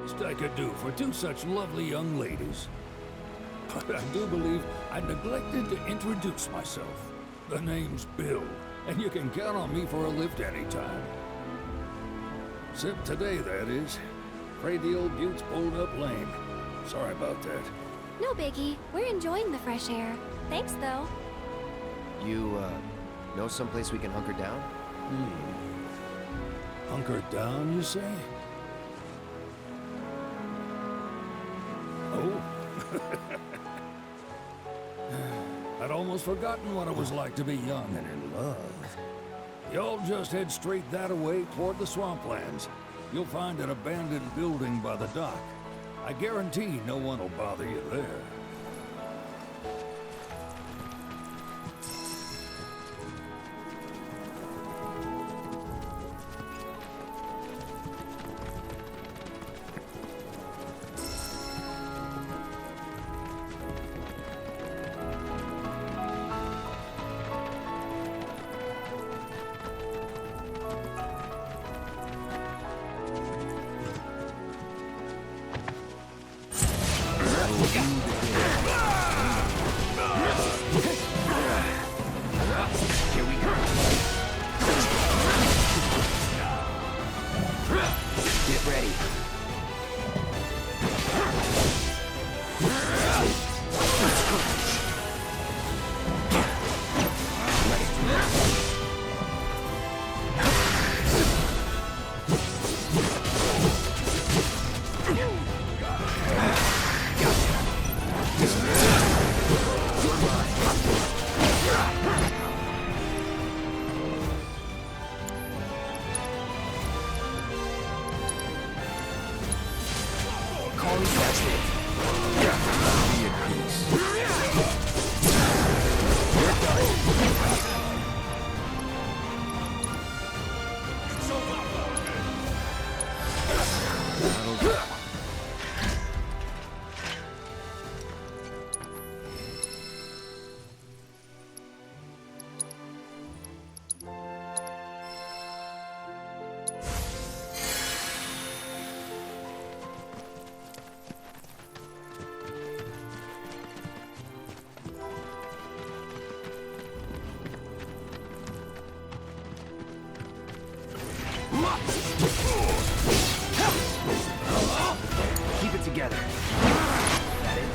Least I could do for two such lovely young ladies. But I do believe I neglected to introduce myself. The name's Bill, and you can count on me for a lift anytime. Except today, that is. Afraid the old bute's pulled up lame. Sorry about that. No biggie. We're enjoying the fresh air. Thanks, though. You, know someplace we can hunker down? Hunker down, you say? Oh? I'd almost forgotten what it was like to be young and in love. Y'all just head straight that away toward the swamplands. You'll find an abandoned building by the dock. I guarantee no one will bother you there. Keep it together. That it?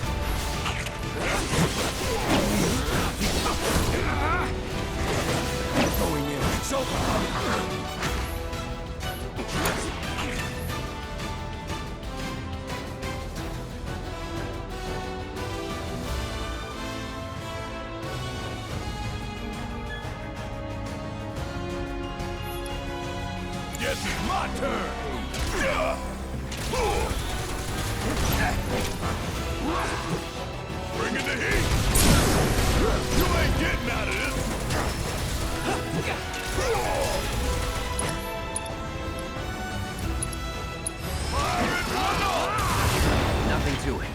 Going in. Chocobo! Guess it's my turn! Bring in the heat! You ain't getting out of this! Fire and run off! Nothing to it.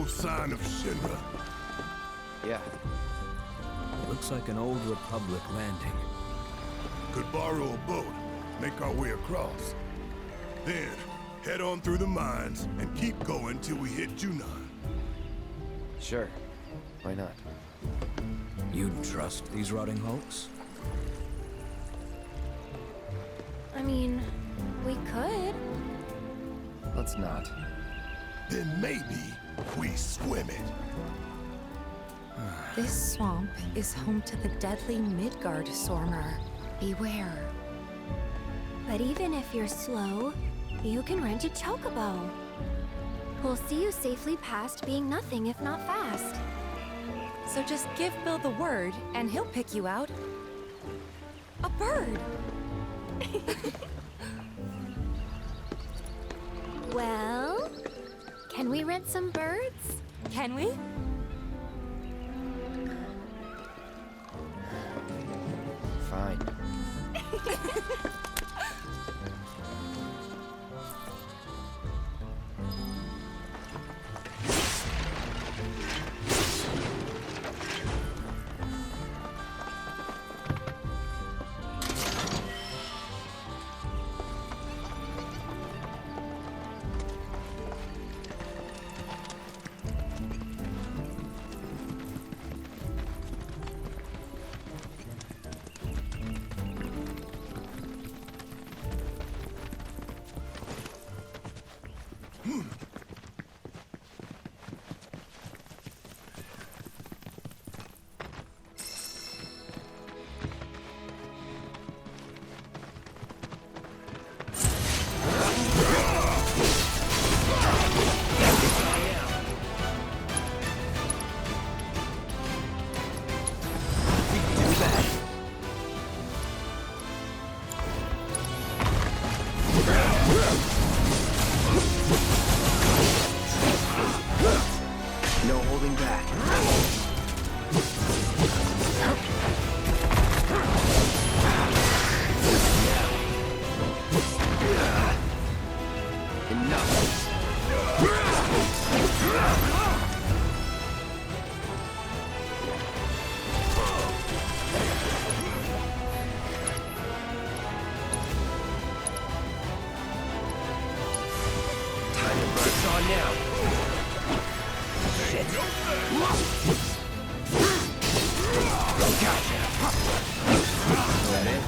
sign of Shinra? Yeah. Looks like an old Republic landing. Could borrow a boat, make our way across. Then, head on through the mines and keep going till we hit Junon. Sure. Why not? You'd trust these rotting hulks? I mean, we could. Let's not. Then maybe we swim it. This swamp is home to the deadly Midgard Stormer. Beware. But even if you're slow, you can rent a Chocobo. We'll see you safely past being nothing if not fast. So just give Bill the word, and he'll pick you out. A bird! Well, can we rent some birds? Can we? Fine. No holding back. Time to burst on now. Shit. Gotcha. Is that it?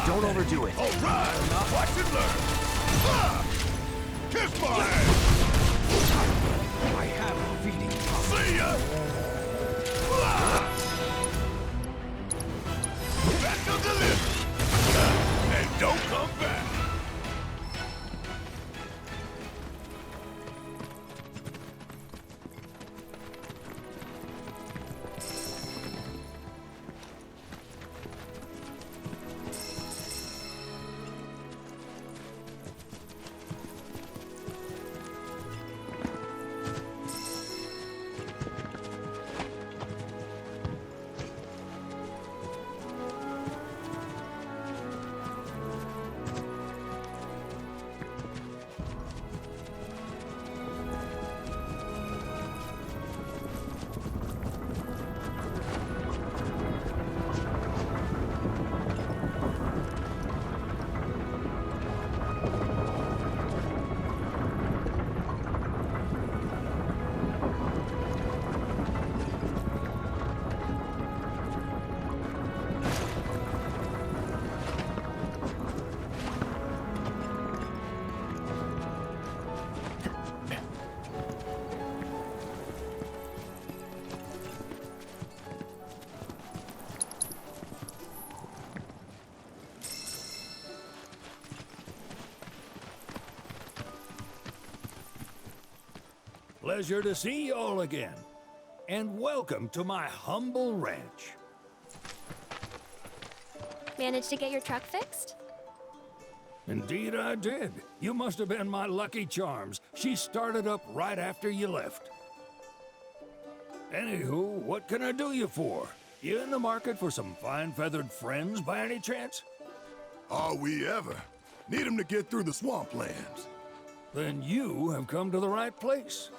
Don't overdo it. All right, watch and learn. Kiss my ass. I have a feeding problem. See ya. Back of the list. Pleasure to see you all again. And welcome to my humble ranch. Managed to get your truck fixed? Indeed I did. You must have been my lucky charms. She started up right after you left. Anywho, what can I do you for? You in the market for some fine feathered friends by any chance? Are we ever? Need 'em to get through the swamplands. Then you have come to the right place.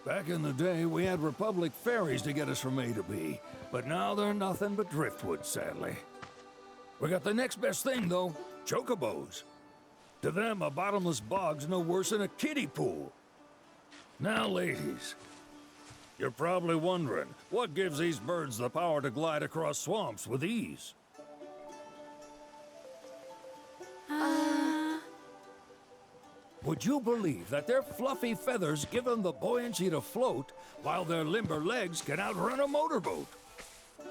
Back in the day, we had Republic ferries to get us from A to B, but now they're nothing but driftwood, sadly. We got the next best thing, though, Chocobos. To them, a bottomless bog's no worse than a kiddie pool. Now, ladies, you're probably wondering, what gives these birds the power to glide across swamps with ease? Would you believe that their fluffy feathers give them the buoyancy to float, while their limber legs can outrun a motorboat?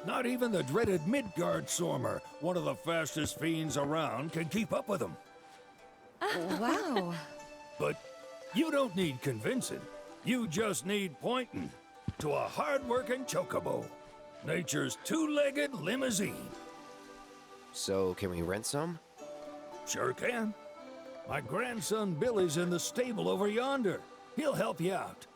Not even the dreaded Midgard Sormer, one of the fastest fiends around, can keep up with them. Wow. But you don't need convincing. You just need pointing to a hard-working chocobo. Nature's two-legged limousine. So, can we rent some? Sure can. My grandson Billy's in the stable over yonder. He'll help you out.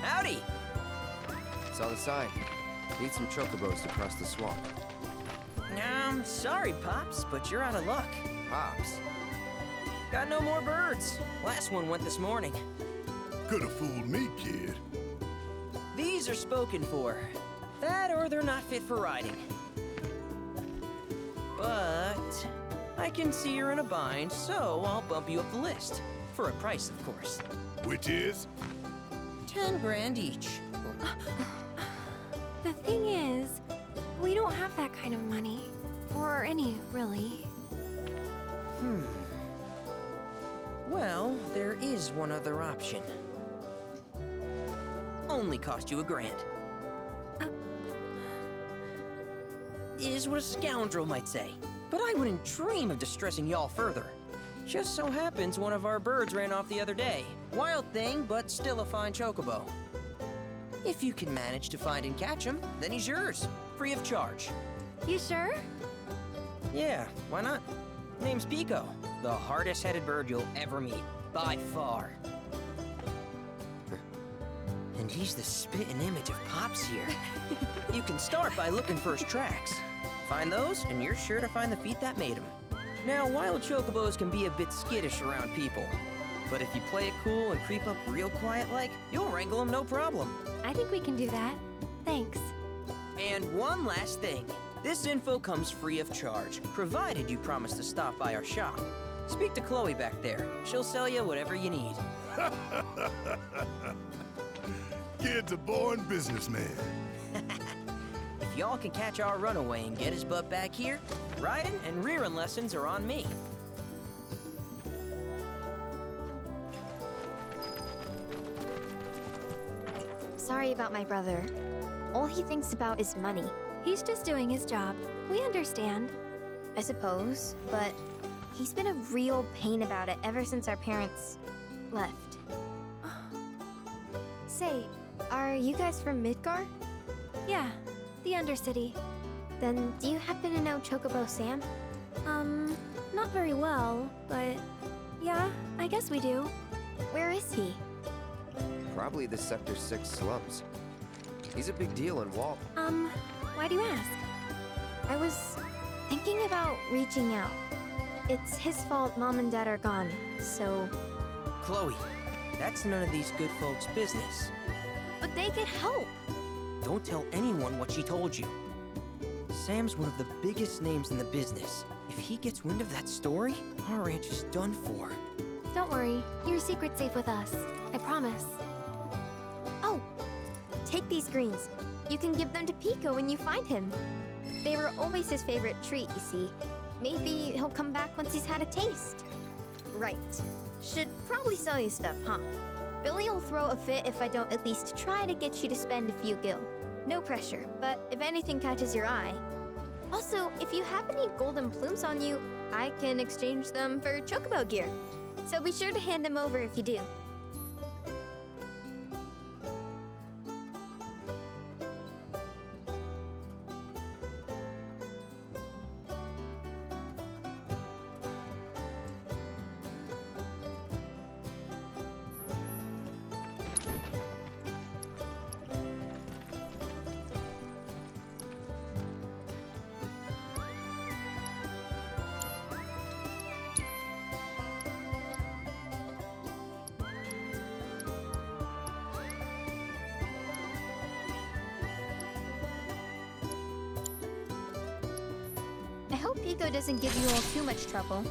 Howdy! It's on the side. Need some chocobos to cross the swamp. Sorry, Pops, but you're out of luck. Pops. Got no more birds. Last one went this morning. Could have fooled me, kid. These are spoken for. That or they're not fit for riding. But I can see you're in a bind, so I'll bump you up the list. For a price, of course. Which is? 10 grand each. The thing is, we don't have that kind of money. Or any, really. Well, there is one other option. Only cost you $1,000. Is what a scoundrel might say. But I wouldn't dream of distressing y'all further. Just so happens one of our birds ran off the other day. Wild thing, but still a fine chocobo. If you can manage to find and catch him, then he's yours. Free of charge. You sure? Yeah, why not? Name's Pico. The hardest-headed bird you'll ever meet. By far. And he's the spitting image of Pops here. You can start by looking for his tracks. Find those, and you're sure to find the feet that made him. Now, wild chocobos can be a bit skittish around people. But if you play it cool and creep up real quiet-like, you'll wrangle them no problem. I think we can do that. Thanks. And one last thing. This info comes free of charge, provided you promise to stop by our shop. Speak to Chloe back there. She'll sell you whatever you need. Kid's a born businessman. If y'all can catch our runaway and get his butt back here, riding and rearing lessons are on me. Sorry about my brother. All he thinks about is money, He's just doing his job. We understand. I suppose, but he's been a real pain about it ever since our parents left. Say, are you guys from Midgar? Yeah, the Undercity. Then do you happen to know Chocobo Sam? Not very well, but yeah, I guess we do. Where is he? Probably the Sector 6 slums. He's a big deal in Walt. Why do you ask? I was thinking about reaching out. It's his fault Mom and Dad are gone, so... Chloe, that's none of these good folks' business. But they could help! Don't tell anyone what she told you. Sam's one of the biggest names in the business. If he gets wind of that story, our ranch is done for. Don't worry, your secret's safe with us. I promise. Oh! Take these greens. You can give them to Pico when you find him. They were always his favorite treat, you see. Maybe he'll come back once he's had a taste. Right. Should probably sell you stuff, huh? Billy will throw a fit if I don't at least try to get you to spend a few gil. No pressure, but if anything catches your eye. Also, if you have any golden plumes on you, I can exchange them for Chocobo gear. So be sure to hand them over if you do. I hope Pico doesn't give you all too much trouble.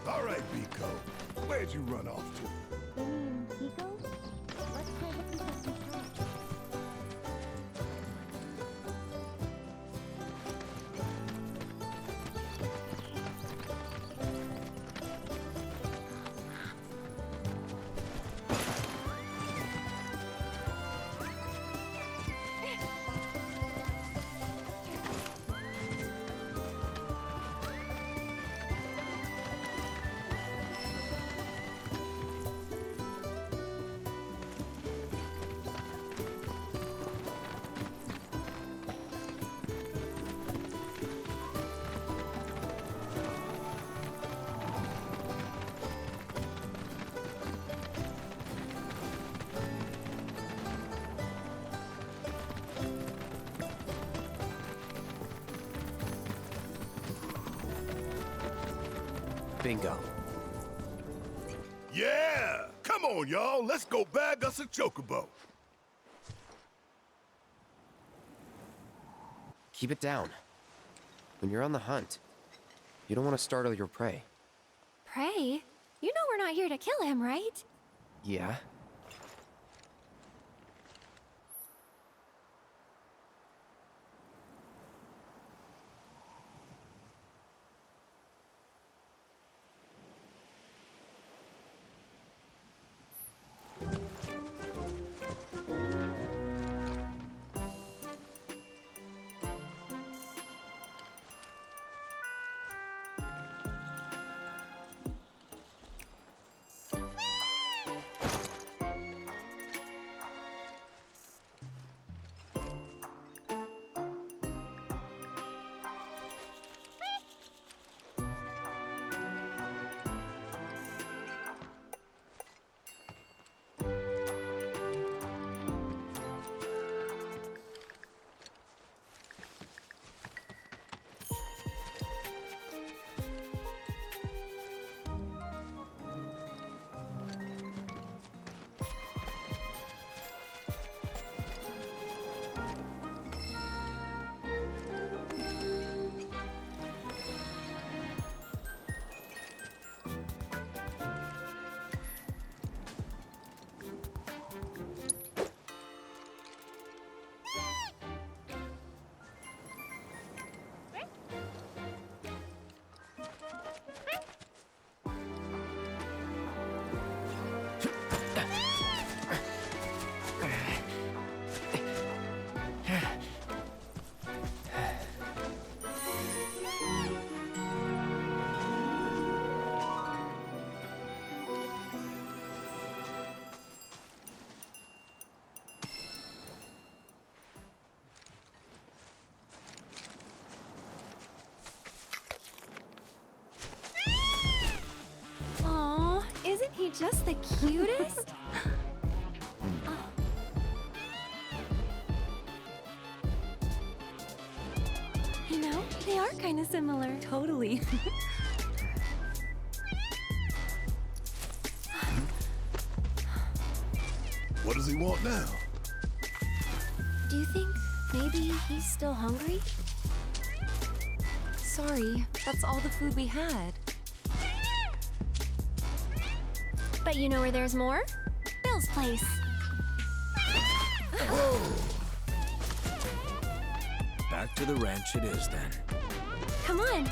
All right, Pico. Where'd you run off to? You mean Pico? Let's play hooky some time. Bingo. Yeah! Come on, y'all. Let's go bag us a Chocobo. Keep it down. When you're on the hunt, you don't want to startle your prey. Pray? You know we're not here to kill him, right? Yeah? Aw, isn't he just the cutest? You know, they are kind of similar. Totally. What does he want now? Do you think maybe he's still hungry? Sorry, that's all the food we had. But you know where there's more? Bill's place. Back to the ranch it is then. Come on.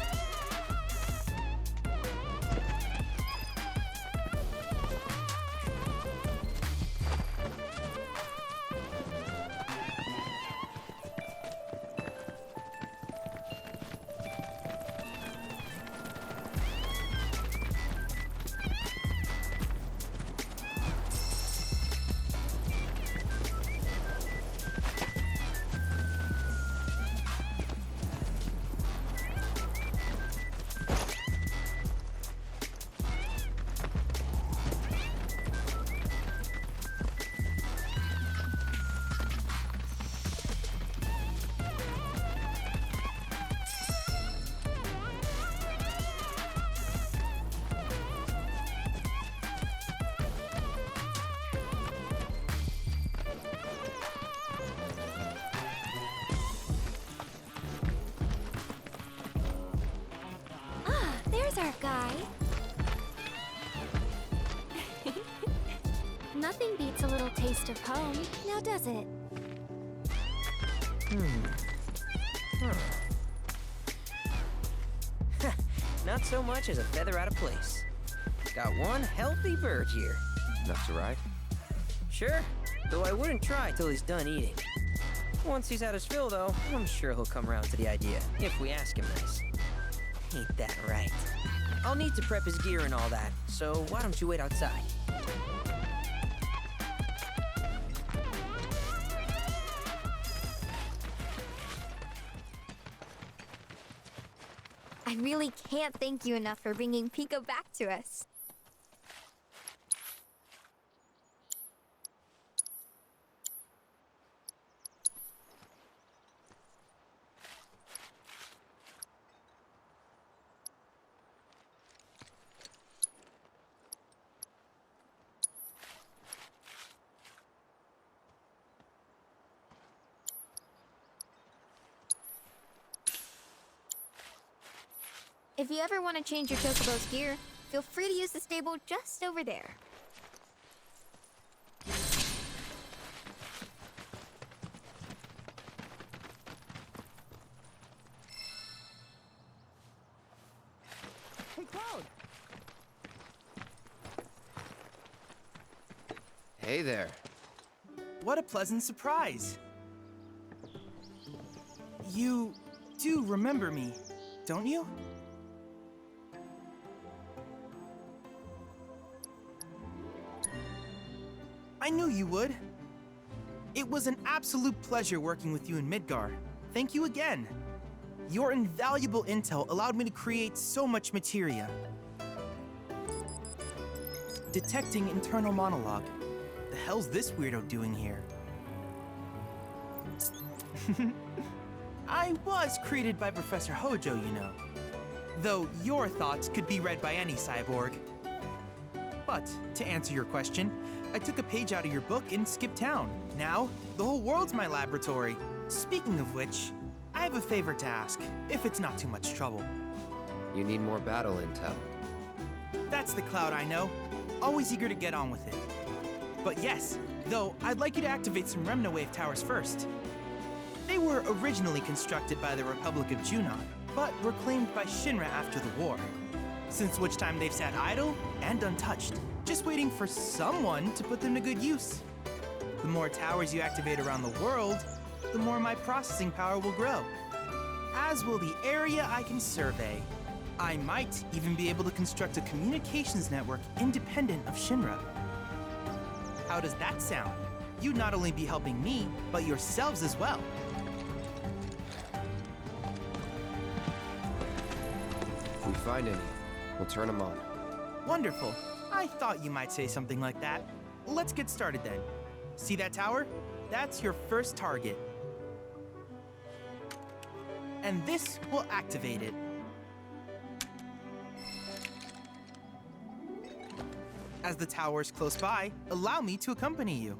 There's our guy. Nothing beats a little taste of home, now does it? Not so much as a feather out of place. Got one healthy bird here. Enough to ride? Sure, though I wouldn't try till he's done eating. Once he's had his fill, though, I'm sure he'll come around to the idea, if we ask him nice. Ain't that right? I'll need to prep his gear and all that, so why don't you wait outside? I really can't thank you enough for bringing Pico back to us. If you ever want to change your Chocobo's gear, feel free to use the stable just over there. Hey, Cloud! Hey there. What a pleasant surprise. You do remember me, don't you? I knew you would. It was an absolute pleasure working with you in Midgar. Thank you again. Your invaluable intel allowed me to create so much materia. Detecting internal monologue. The hell's this weirdo doing here? I was created by Professor Hojo, you know. Though your thoughts could be read by any cyborg. But, to answer your question, I took a page out of your book and skipped town. Now, the whole world's my laboratory. Speaking of which, I have a favor to ask, if it's not too much trouble. You need more battle intel. That's the Cloud I know. Always eager to get on with it. But yes, though, I'd like you to activate some Remna Wave towers first. They were originally constructed by the Republic of Junon, but were claimed by Shinra after the war. Since which time they've sat idle and untouched, just waiting for someone to put them to good use. The more towers you activate around the world, the more my processing power will grow. As will the area I can survey. I might even be able to construct a communications network independent of Shinra. How does that sound? You'd not only be helping me, but yourselves as well. If we find any, we'll turn them on. Wonderful. I thought you might say something like that. Let's get started then. See that tower? That's your first target. And this will activate it. As the tower is close by, allow me to accompany you.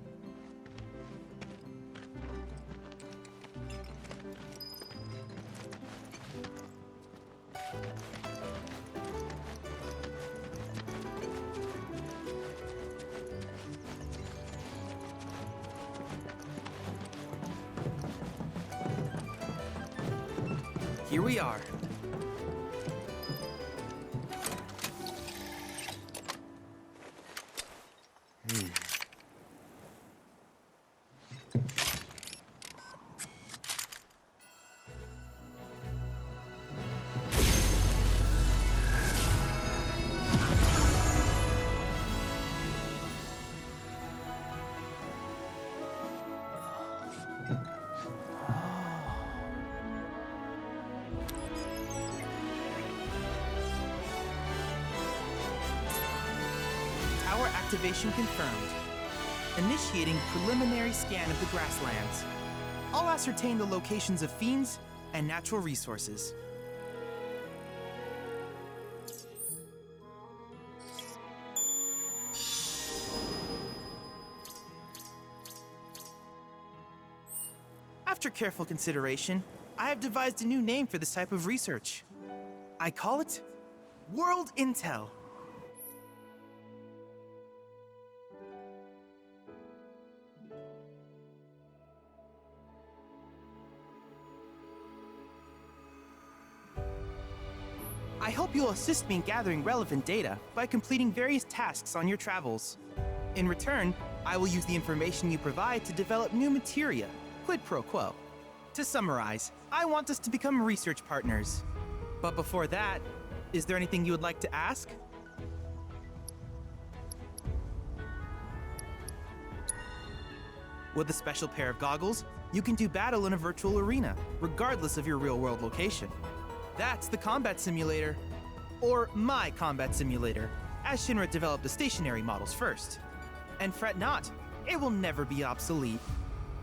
Here we are. Tower activation confirmed. Initiating preliminary scan of the grasslands. I'll ascertain the locations of fiends and natural resources. After careful consideration, I have devised a new name for this type of research. I call it World Intel. I hope you'll assist me in gathering relevant data by completing various tasks on your travels. In return, I will use the information you provide to develop new materia, quid pro quo. To summarize, I want us to become research partners. But before that, is there anything you would like to ask? With a special pair of goggles, you can do battle in a virtual arena, regardless of your real-world location. That's the combat simulator. Or my combat simulator, as Shinra developed the stationary models first. And fret not, it will never be obsolete.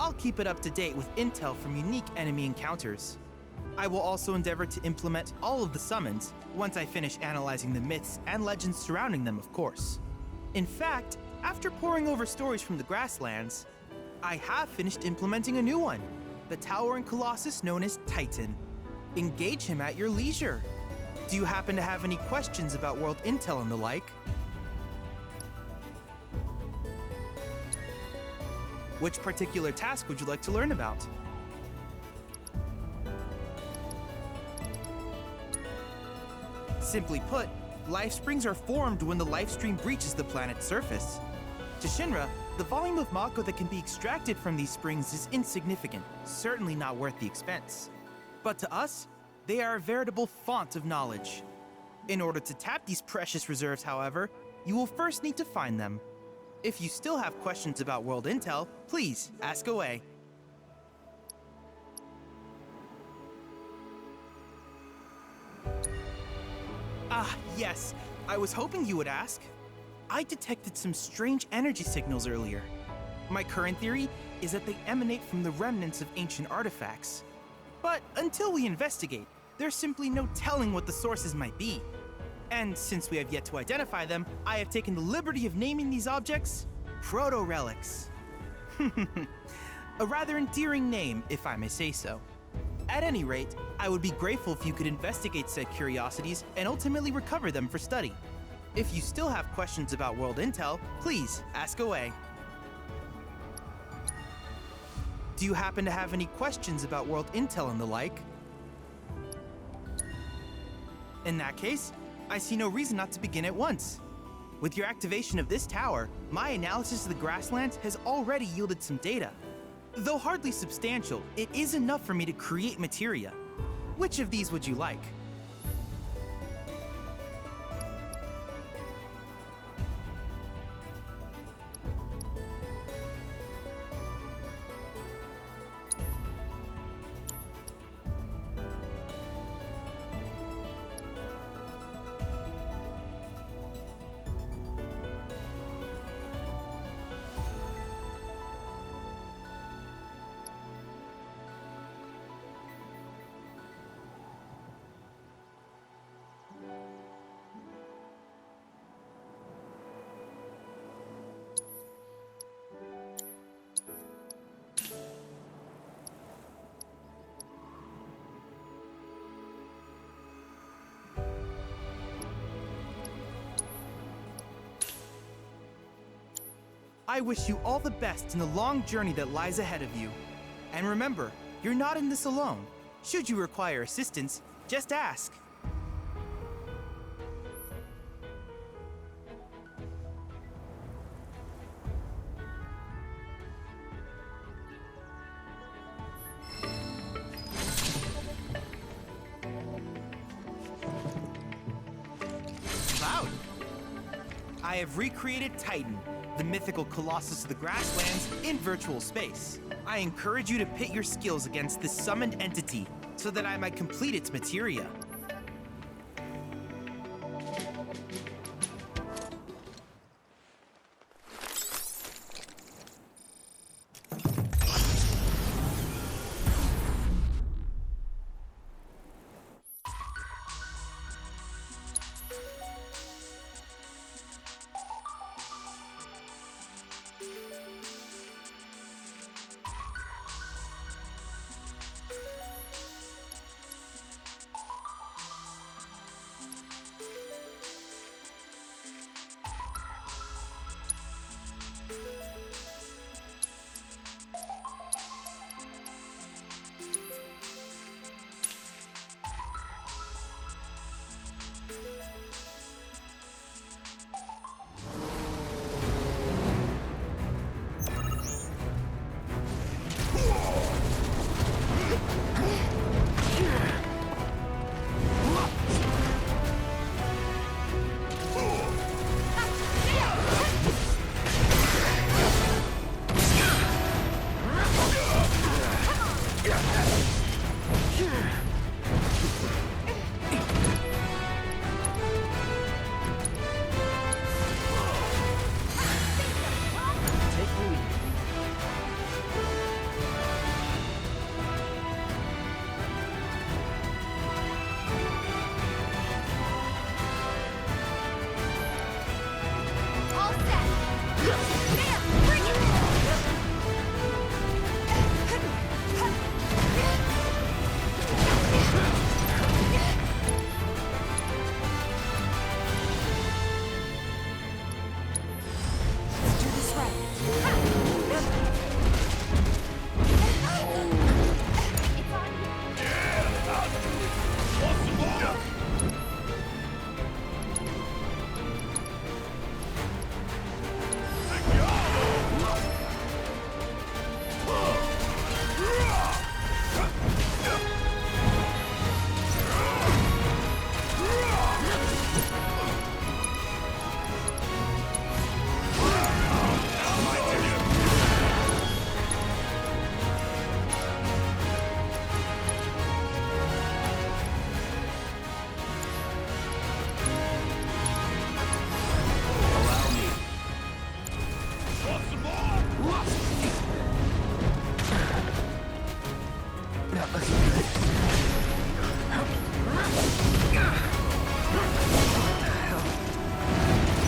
I'll keep it up to date with intel from unique enemy encounters. I will also endeavor to implement all of the summons, once I finish analyzing the myths and legends surrounding them, of course. In fact, after poring over stories from the grasslands, I have finished implementing a new one, the towering colossus known as Titan. Engage him at your leisure. Do you happen to have any questions about world intel and the like? Which particular task would you like to learn about? Simply put, life springs are formed when the life stream breaches the planet's surface. To Shinra, the volume of Mako that can be extracted from these springs is insignificant, certainly not worth the expense. But to us, they are a veritable font of knowledge. In order to tap these precious reserves, however, you will first need to find them. If you still have questions about world intel, please ask away. Ah, yes. I was hoping you would ask. I detected some strange energy signals earlier. My current theory is that they emanate from the remnants of ancient artifacts. But until we investigate, there's simply no telling what the sources might be. And since we have yet to identify them, I have taken the liberty of naming these objects proto-relics. A rather endearing name, if I may say so. At any rate, I would be grateful if you could investigate said curiosities and ultimately recover them for study. If you still have questions about world intel, please ask away. Do you happen to have any questions about world intel and the like? In that case, I see no reason not to begin at once. With your activation of this tower, my analysis of the grasslands has already yielded some data. Though hardly substantial, it is enough for me to create materia. Which of these would you like? I wish you all the best in the long journey that lies ahead of you. And remember, you're not in this alone. Should you require assistance, just ask. Cloud! I have recreated Titan, the mythical colossus of the grasslands, in virtual space. I encourage you to pit your skills against this summoned entity so that I might complete its materia.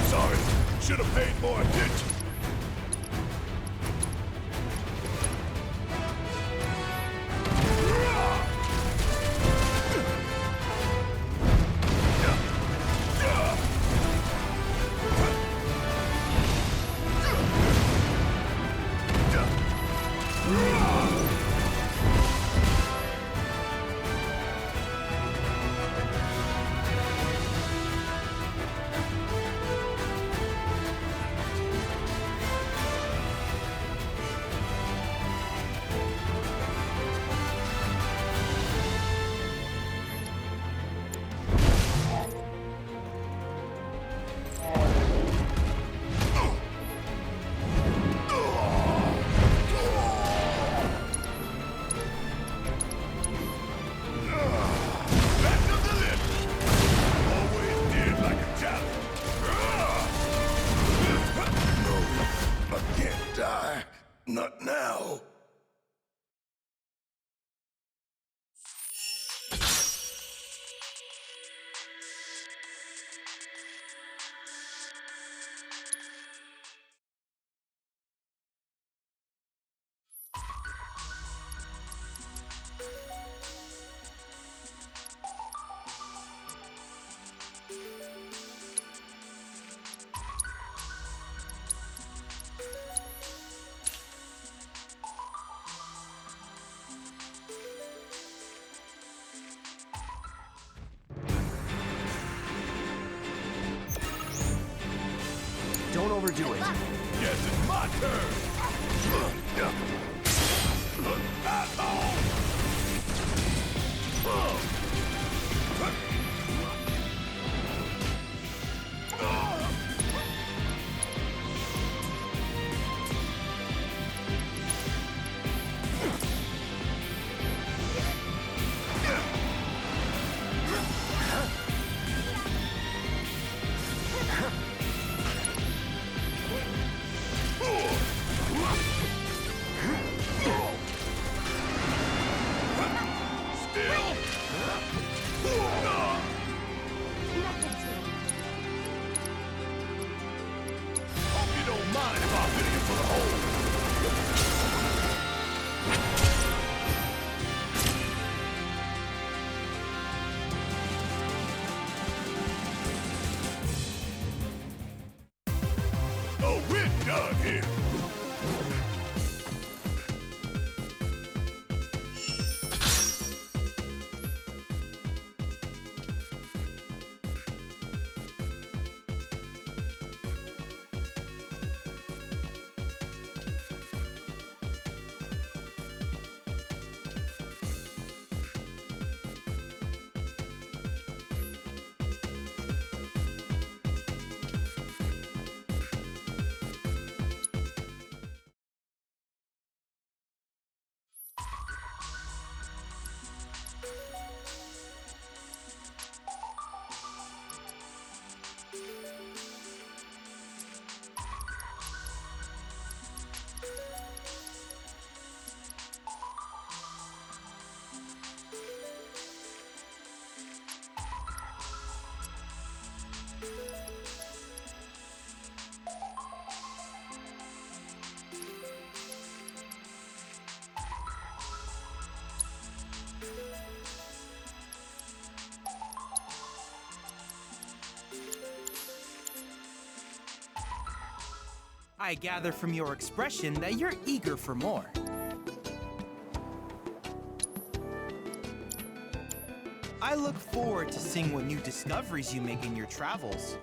Sorry, should have paid more attention. Not now. Don't overdo it. Yes, it's my turn. Oh, we're done here. I gather from your expression that you're eager for more. I look forward to seeing what new discoveries you make in your travels.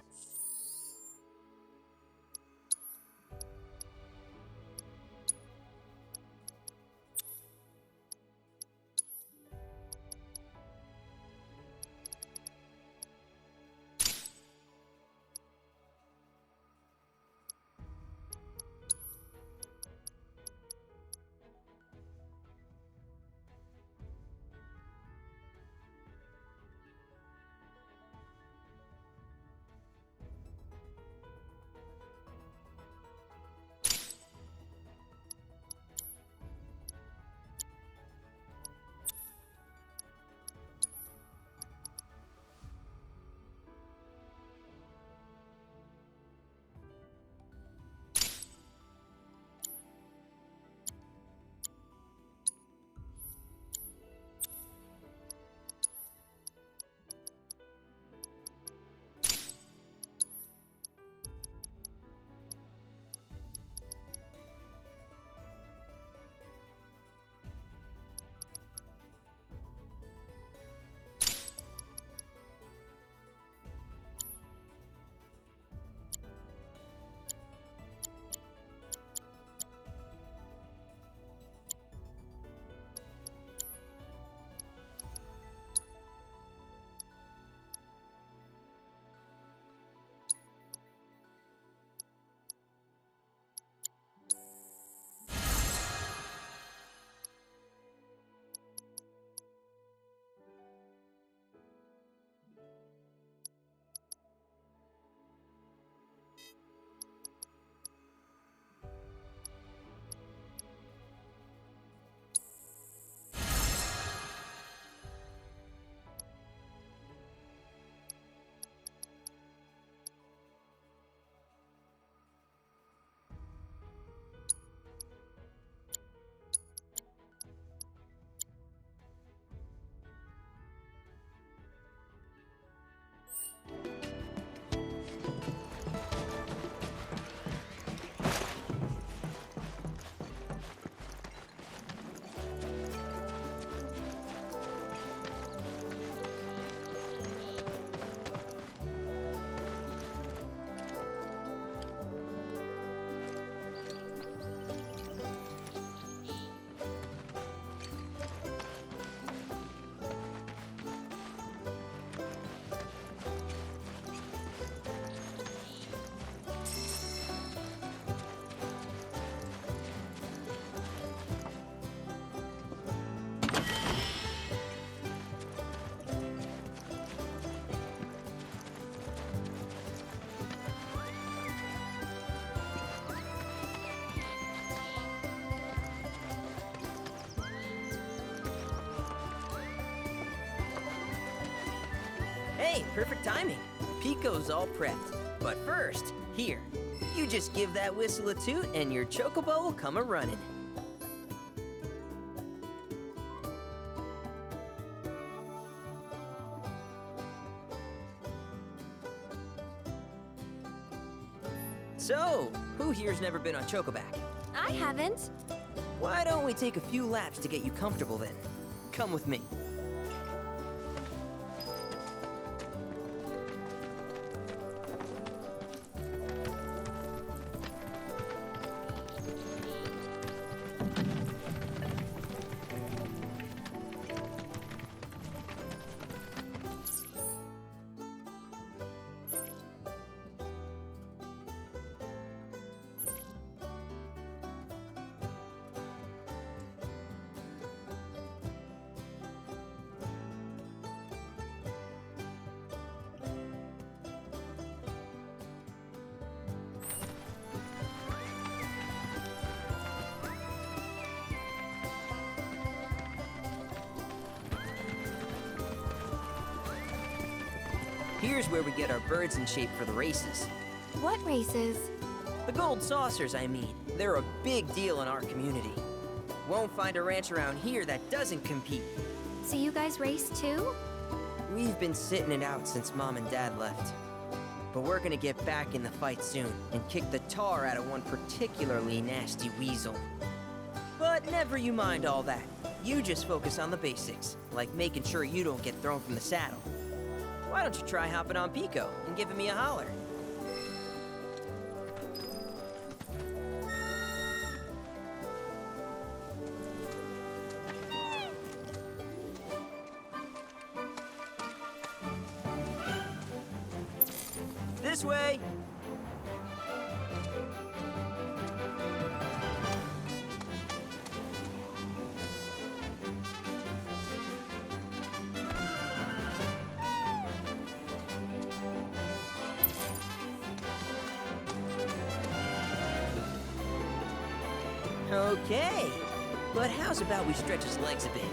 Hey, perfect timing. Pico's all prepped. But first, here, you just give that whistle a toot and your Chocobo will come a-running. So, who here's never been on Chocoback? I haven't. Why don't we take a few laps to get you comfortable then? Come with me. Here's where we get our birds in shape for the races. What races? The gold saucers, I mean. They're a big deal in our community. Won't find a ranch around here that doesn't compete. So you guys race too? We've been sitting it out since Mom and Dad left. But we're gonna get back in the fight soon and kick the tar out of one particularly nasty weasel. But never you mind all that. You just focus on the basics, like making sure you don't get thrown from the saddle. Why don't you try hopping on Pico and giving me a holler? This way! Okay, but how's about we stretch his legs a bit?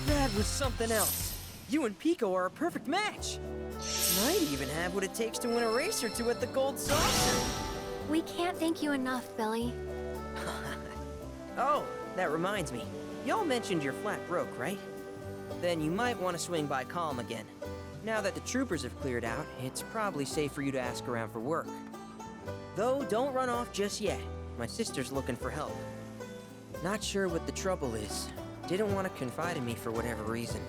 That was something else. You and Pico are a perfect match. Might even have what it takes to win a race or two at the Gold Saucer. We can't thank you enough, Billy. Oh, that reminds me. Y'all mentioned you're flat broke, right? Then you might want to swing by Calm again. Now that the troopers have cleared out, it's probably safe for you to ask around for work. Though, don't run off just yet. My sister's looking for help. Not sure what the trouble is. Didn't want to confide in me for whatever reason.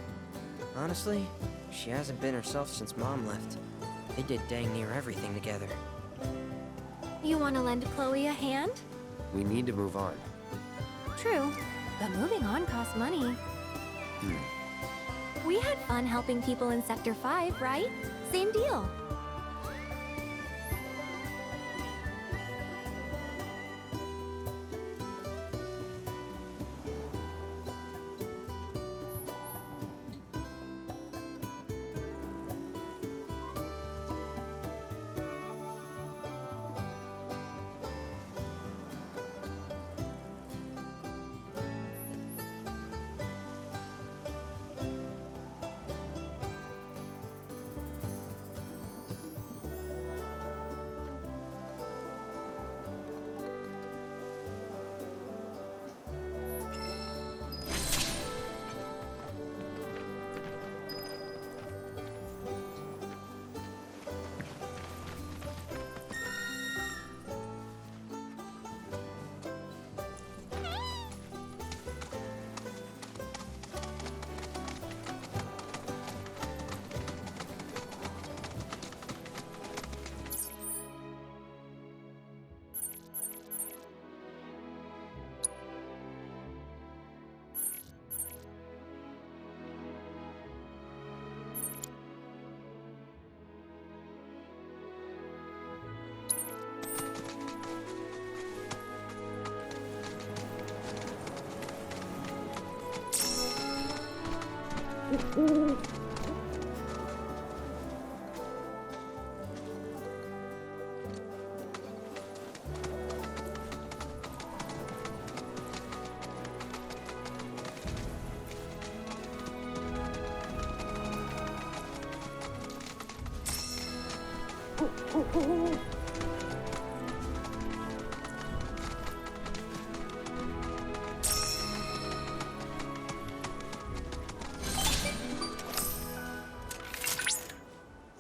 Honestly, she hasn't been herself since Mom left. They did dang near everything together. You want to lend Chloe a hand? We need to move on. True, but moving on costs money. We had fun helping people in Sector 5, right? Same deal.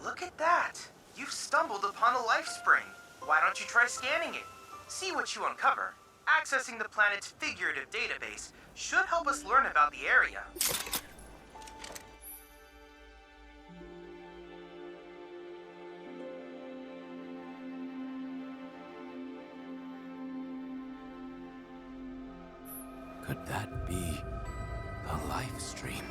Look at that! You've stumbled upon a life spring. Why don't you try scanning it? See what you uncover. Accessing the planet's figurative database should help us learn about the area. Could that be the life stream?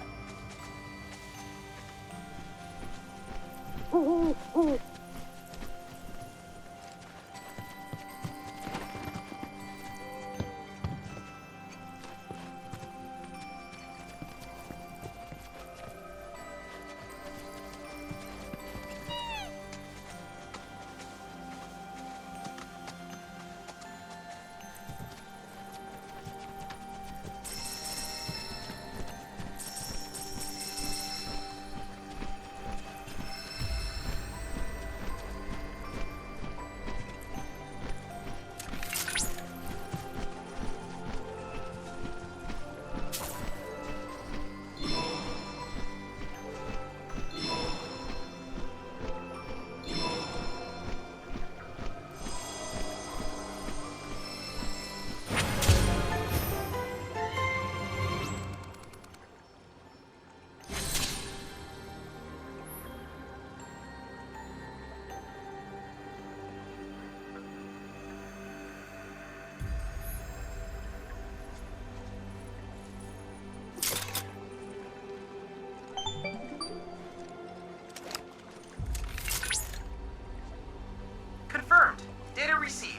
Confirmed. Data received.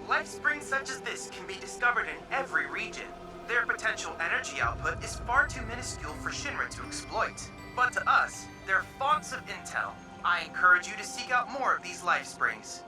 Life springs such as this can be discovered in every region. Their potential energy output is far too minuscule for Shinra to exploit. But to us, they're fonts of intel. I encourage you to seek out more of these life springs.